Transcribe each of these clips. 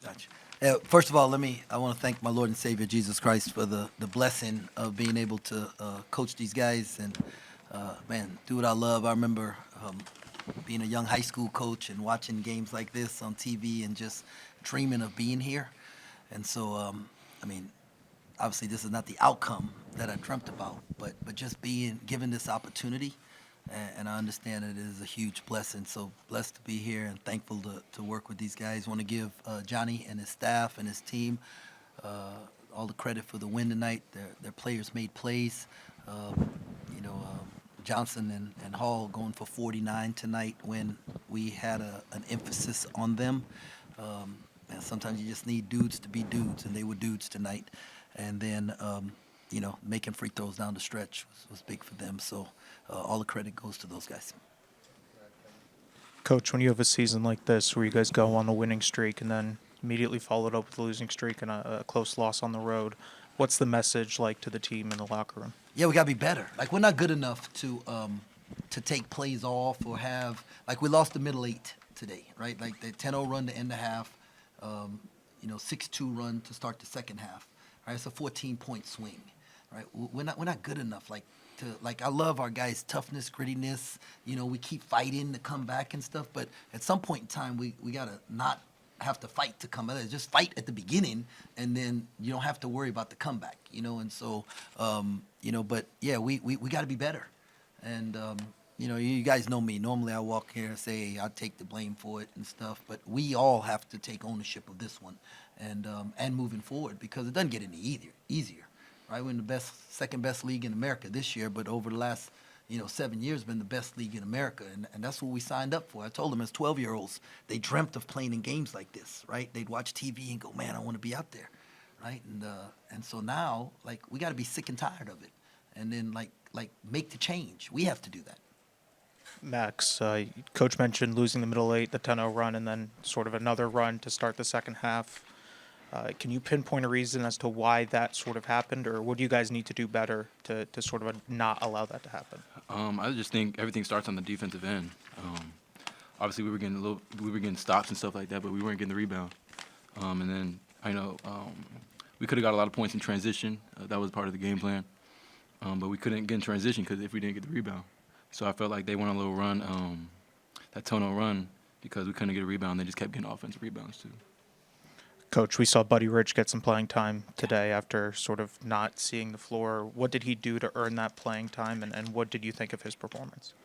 Gotcha. First of all, I want to thank my Lord and Savior Jesus Christ for the blessing of being able to coach these guys and man, do what I love. I remember being a young high school coach and watching games like this on TV and just dreaming of being here. And so, I mean, obviously this is not the outcome that I dreamt about, but just being given this opportunity, and I understand it is a huge blessing. So blessed to be here and thankful to work with these guys. Want to give Johnny and his staff and his team all the credit for the win tonight. Their players made plays. You know, Johnson and Hall going for 49 tonight when we had an emphasis on them. And sometimes you just need dudes to be dudes, and they were dudes tonight. And then, you know, making free throws down the stretch was big for them. So all the credit goes to those guys. Coach, when you have a season like this where you guys go on a winning streak and then immediately followed up with a losing streak and a close loss on the road, what's the message like to the team in the locker room? Yeah, we gotta be better. Like we're not good enough to take plays off or have like we lost the middle eight today, right? Like the 10-0 run to end the half, you know, 6-2 run to start the second half. Right, it's a 14-point swing. Right, we're not good enough. Like I love our guys' toughness, grittiness. You know, we keep fighting to come back and stuff. But at some point in time, we gotta not have to fight to come out. Just fight at the beginning, and then you don't have to worry about the comeback. You know, and so you know, but yeah, we got to be better. And you know, you guys know me. Normally, I walk here and say hey, I take the blame for it and stuff. But we all have to take ownership of this one, and moving forward because it doesn't get any easier. Right, we're in the second best league in America this year, but over the last 7 years, been the best league in America, and that's what we signed up for. I told them as 12-year-olds, they dreamt of playing in games like this. Right, they'd watch TV and go, man, I want to be out there. Right, and so now like we got to be sick and tired of it, and then like make the change. We have to do that. Max, Coach mentioned losing the middle eight, the 10-0 run, and then sort of another run to start the second half. Can you pinpoint a reason as to why that sort of happened, or what do you guys need to do better to sort of not allow that to happen? I just think everything starts on the defensive end. Obviously, we were getting stops and stuff like that, but we weren't getting the rebound. And then I know we could have got a lot of points in transition. That was part of the game plan, but we couldn't get in transition because if we didn't get the rebound. So I felt like they went on a little run, that Tono run, because we couldn't get a rebound. They just kept getting offensive rebounds too. Coach, we saw Buddy Rich get some playing time today after sort of not seeing the floor. What did he do to earn that playing time, and what did you think of his performance?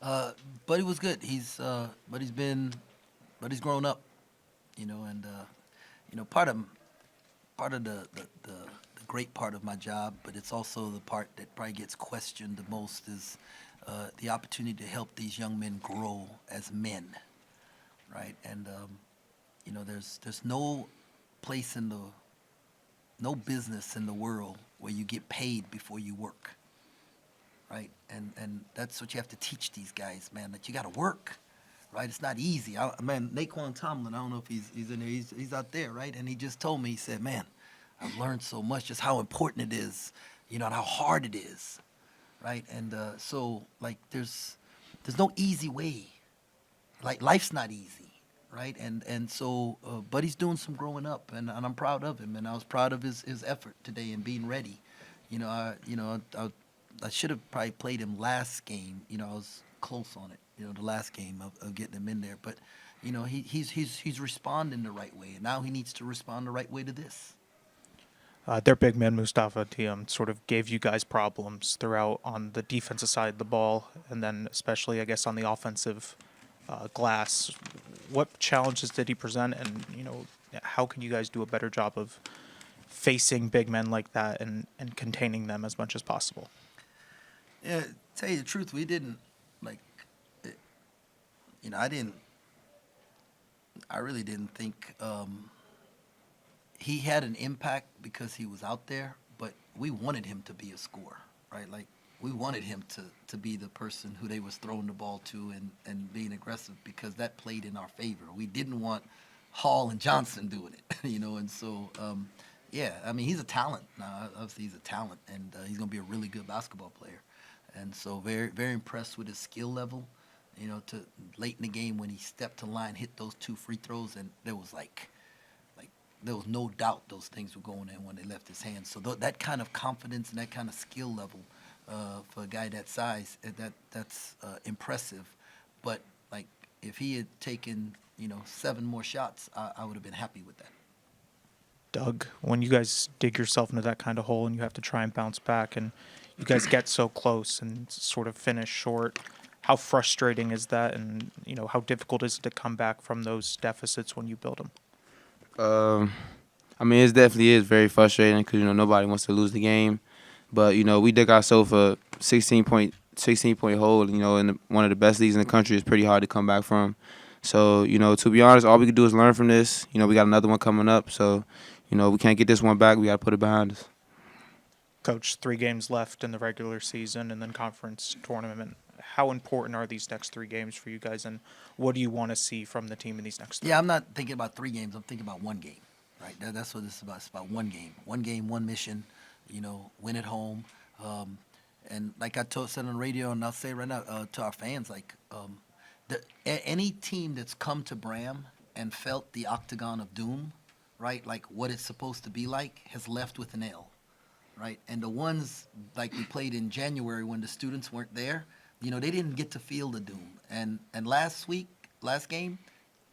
Buddy was good. Buddy's grown up, and part of the great part of my job, but it's also the part that probably gets questioned the most is the opportunity to help these young men grow as men, right? And there's no business in the world where you get paid before you work, right? And that's what you have to teach these guys, man, that you got to work, right? It's not easy. Man, Naquan Tomlin, I don't know if he's in there. He's out there, right? And he just told me, he said, man, I've learned so much, just how important it is, and how hard it is, right? And so, like, there's no easy way. Like, life's not easy. Right, and so Buddy's doing some growing up, and I'm proud of him, and I was proud of his effort today and being ready. I should have probably played him last game. I was close on it. The last game of getting him in there, but he's responding the right way, and now he needs to respond the right way to this. Their big man Mustafa Tiam sort of gave you guys problems throughout on the defensive side of the ball, and then especially I guess on the offensive glass. What challenges did he present, and how can you guys do a better job of facing big men like that and containing them as much as possible? Yeah, tell you the truth, we didn't like. I really didn't think he had an impact because he was out there, but we wanted him to be a scorer, right? Like, we wanted him to be the person who they was throwing the ball to and being aggressive because that played in our favor. We didn't want Hall and Johnson doing it, and so, yeah, I mean, he's a talent. Now, obviously, he's a talent, and he's going to be a really good basketball player. And so very, very impressed with his skill level, to late in the game when he stepped to line, hit those two free throws, and there was like there was no doubt those things were going in when they left his hands. So that kind of confidence and that kind of skill level for a guy that size, that's impressive. But like if he had taken 7 more shots, I would have been happy with that. Doug, when you guys dig yourself into that kind of hole and you have to try and bounce back and you guys get so close and sort of finish short, how frustrating is that? And, how difficult is it to come back from those deficits when you build them? I mean, it definitely is very frustrating because, nobody wants to lose the game. But, we dug ourselves a 16-point hole, in one of the best leagues in the country. Is pretty hard to come back from. So, to be honest, all we can do is learn from this. We got another one coming up. So, we can't get this one back. We got to put it behind us. Coach, 3 games left in the regular season and then conference tournament. How important are these next 3 games for you guys, and what do you want to see from the team in these next 3? Yeah, I'm not thinking about 3 games. I'm thinking about 1 game, right? That's what this is about. It's about 1 game. 1 game, 1 mission, win at home. And like I said on the radio, and I'll say right now to our fans, any team that's come to Bram and felt the octagon of doom, right, like what it's supposed to be like, has left with an L, right? And the ones like we played in January when the students weren't there, they didn't get to feel the doom. And last game,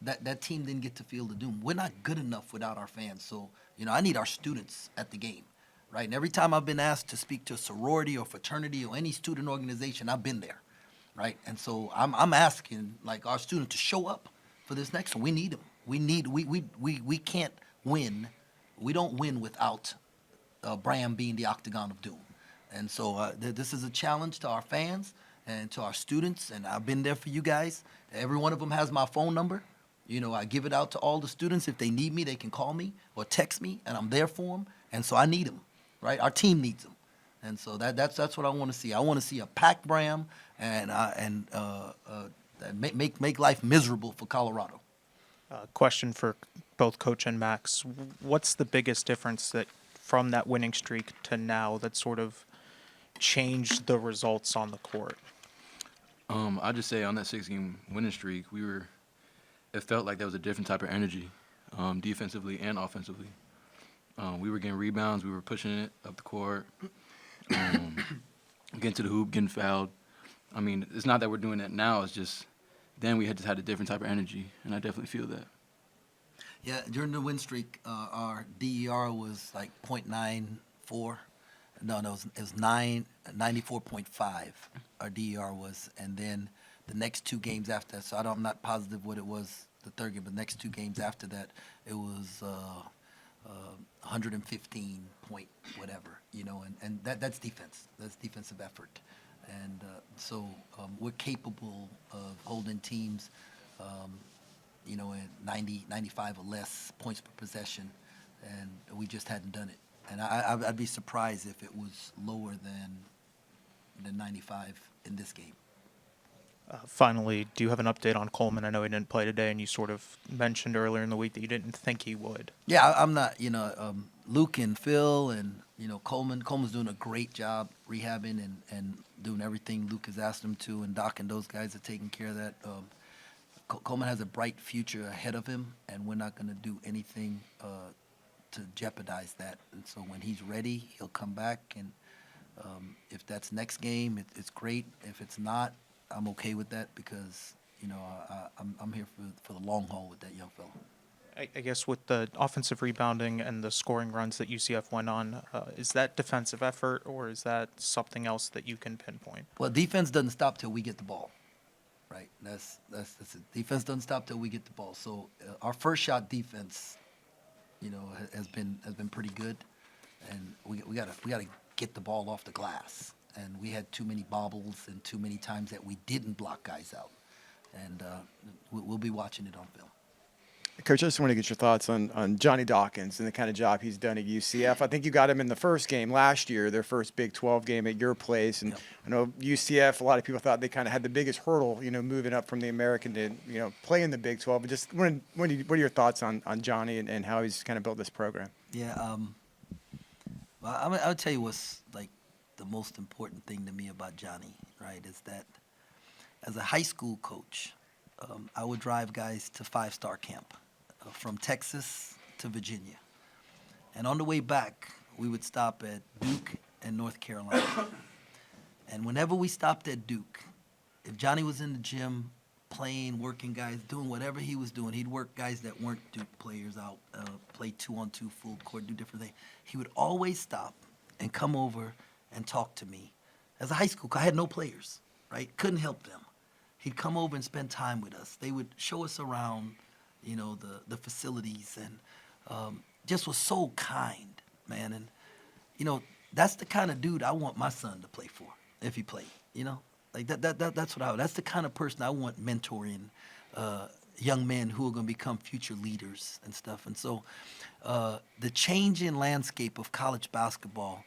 that team didn't get to feel the doom. We're not good enough without our fans. So, I need our students at the game, right? And every time I've been asked to speak to a sorority or fraternity or any student organization, I've been there, right? And so I'm asking like our students to show up for this next one. We need them. We can't win. We don't win without Bram being the octagon of doom. And so this is a challenge to our fans and to our students, and I've been there for you guys. Every one of them has my phone number. I give it out to all the students. If they need me, they can call me or text me, and I'm there for them. And so I need them, right? Our team needs them. And so that's what I want to see. I want to see a packed Bram and make life miserable for Colorado. Question for both Coach and Max. What's the biggest difference that from that winning streak to now that sort of changed the results on the court? I'll just say on that 6-game winning streak, it felt like there was a different type of energy, defensively and offensively. We were getting rebounds, we were pushing it up the court, getting to the hoop, getting fouled. I mean, it's not that we're doing that now, it's just then we just had a different type of energy, and I definitely feel that. Yeah, during the win streak, our DER was like .94. No, it was 94.5. Our DER was, and then the next 2 games after that. So I'm not positive what it was the 3rd game, but the next 2 games after that, it was 115 point whatever, and that's defense. That's defensive effort, and so we're capable of holding teams, at 90, 95 or less points per possession, and we just hadn't done it. And I'd be surprised if it was lower than 95 in this game. Finally, do you have an update on Coleman? I know he didn't play today, and you sort of mentioned earlier in the week that you didn't think he would. Yeah, I'm not. Luke and Phil and Coleman's doing a great job rehabbing and doing everything Luke has asked him to, and Doc and those guys are taking care of that. Coleman has a bright future ahead of him, and we're not going to do anything to jeopardize that. And so when he's ready, he'll come back, and if that's next game, it's great. If it's not, I'm okay with that because I'm here for the long haul with that young fellow. I guess with the offensive rebounding and the scoring runs that UCF went on, is that defensive effort or is that something else that you can pinpoint? Well, defense doesn't stop till we get the ball, right? That's it. Defense doesn't stop till we get the ball. So our first shot defense, has been pretty good, and we gotta get the ball off the glass. And we had too many bobbles and too many times that we didn't block guys out, and we'll be watching it on film. Coach, I just want to get your thoughts on Johnny Dawkins and the kind of job he's done at UCF. I think you got him in the first game last year, their first Big 12 game at your place. And yep. I know UCF, a lot of people thought they kind of had the biggest hurdle, moving up from the American to, play in the Big 12. But just what are your thoughts on Johnny and how he's kind of built this program? Yeah, well, I'll tell you what's like the most important thing to me about Johnny, right, is that as a high school coach, I would drive guys to 5-star camp. From Texas to Virginia. And on the way back, we would stop at Duke and North Carolina. And whenever we stopped at Duke, if Johnny was in the gym playing, working guys, doing whatever he was doing, he'd work guys that weren't Duke players out, play 2-on-2 full court, do different things. He would always stop and come over and talk to me. As a high school, I had no players, right? Couldn't help them. He'd come over and spend time with us. They would show us around, you know, the facilities, and just was so kind, man. And, you know, that's the kind of dude I want my son to play for if he played, you know? Like that's what that's the kind of person I want mentoring young men who are going to become future leaders and stuff. And so the changing landscape of college basketball,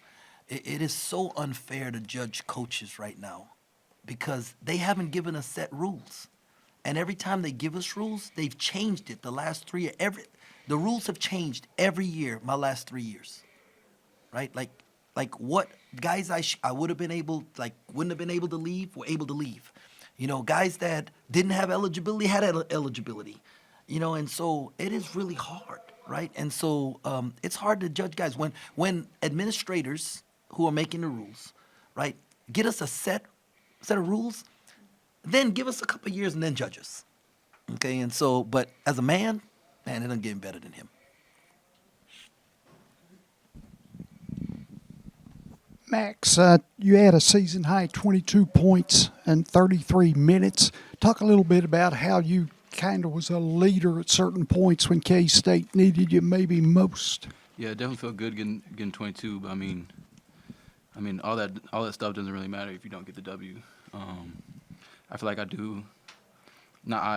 it is so unfair to judge coaches right now because they haven't given us set rules. And every time they give us rules, they've changed it the last 3 years. The rules have changed every year my last 3 years, right? Like what guys I would have been able, like wouldn't have been able to leave, were able to leave. You know, guys that didn't have eligibility had eligibility. You know, and so it is really hard, right? And so it's hard to judge guys when administrators who are making the rules, right, get us a set of rules, then give us a couple of years and then judge us. Okay, and so, but as a man, it doesn't get better than him. Max, you had a season high 22 points in 33 minutes. Talk a little bit about how you kind of was a leader at certain points when K-State needed you maybe most. Yeah, it definitely felt good getting 22, but I mean, all that stuff doesn't really matter if you don't get the W. I feel like I do.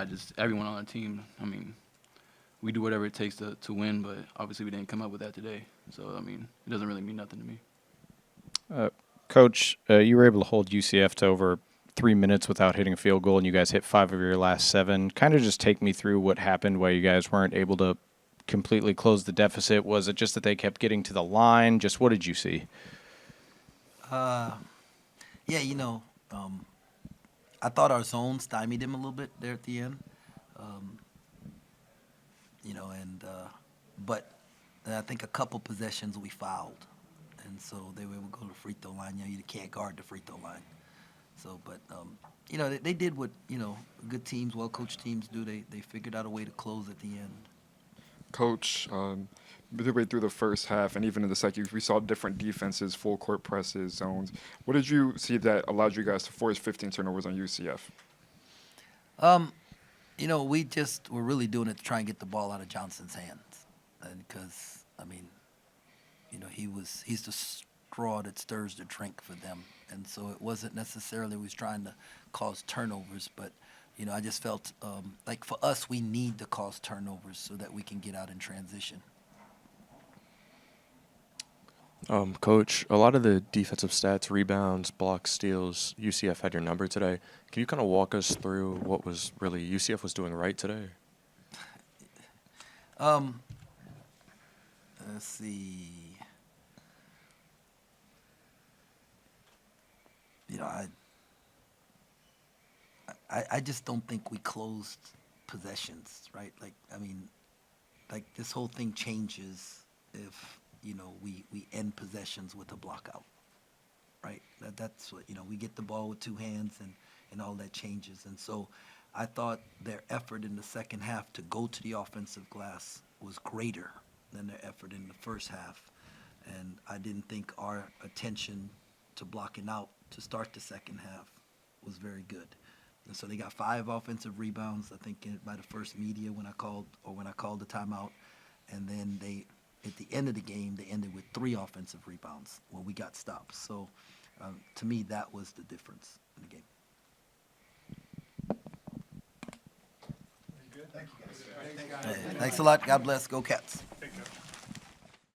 Just everyone on the team. I mean, we do whatever it takes to win, but obviously we didn't come up with that today. So, I mean, it doesn't really mean nothing to me. Coach, you were able to hold UCF to over 3 minutes without hitting a field goal, and you guys hit 5 of your last 7. Kind of just take me through what happened why you guys weren't able to completely close the deficit. Was it just that they kept getting to the line? Just what did you see? Yeah, you know, I thought our zone stymied them a little bit there at the end. You know, but I think a couple possessions we fouled. And so they were able to go to the free throw line. You know, you can't guard the free throw line. So, but, you know, they did what, you know, good teams, well-coached teams do. They figured out a way to close at the end. Coach, midway through the first half and even in the second, we saw different defenses, full court presses, zones. What did you see that allowed you guys to force 15 turnovers on UCF? You know, we just were really doing it to try and get the ball out of Johnson's hands. And because, I mean, you know, he's the straw that stirs the drink for them. And so it wasn't necessarily we was trying to cause turnovers, but, you know, I just felt like for us, we need to cause turnovers so that we can get out in transition. Coach, a lot of the defensive stats, rebounds, blocks, steals, UCF had your number today. Can you kind of walk us through what was really UCF was doing right today? Let's see. You know, I just don't think we closed possessions, right? Like, I mean, like this whole thing changes if, you know, we end possessions with a block out, right? That's what, you know, we get the ball with 2 hands and all that changes. And so I thought their effort in the second half to go to the offensive glass was greater than their effort in the first half. And I didn't think our attention to blocking out to start the second half was very good. And so they got 5 offensive rebounds, I think, by the first media when I called the timeout. And then at the end of the game, they ended with 3 offensive rebounds when we got stops. So to me, that was the difference in the game. Thank you, guys. Thanks a lot. God bless. Go Cats.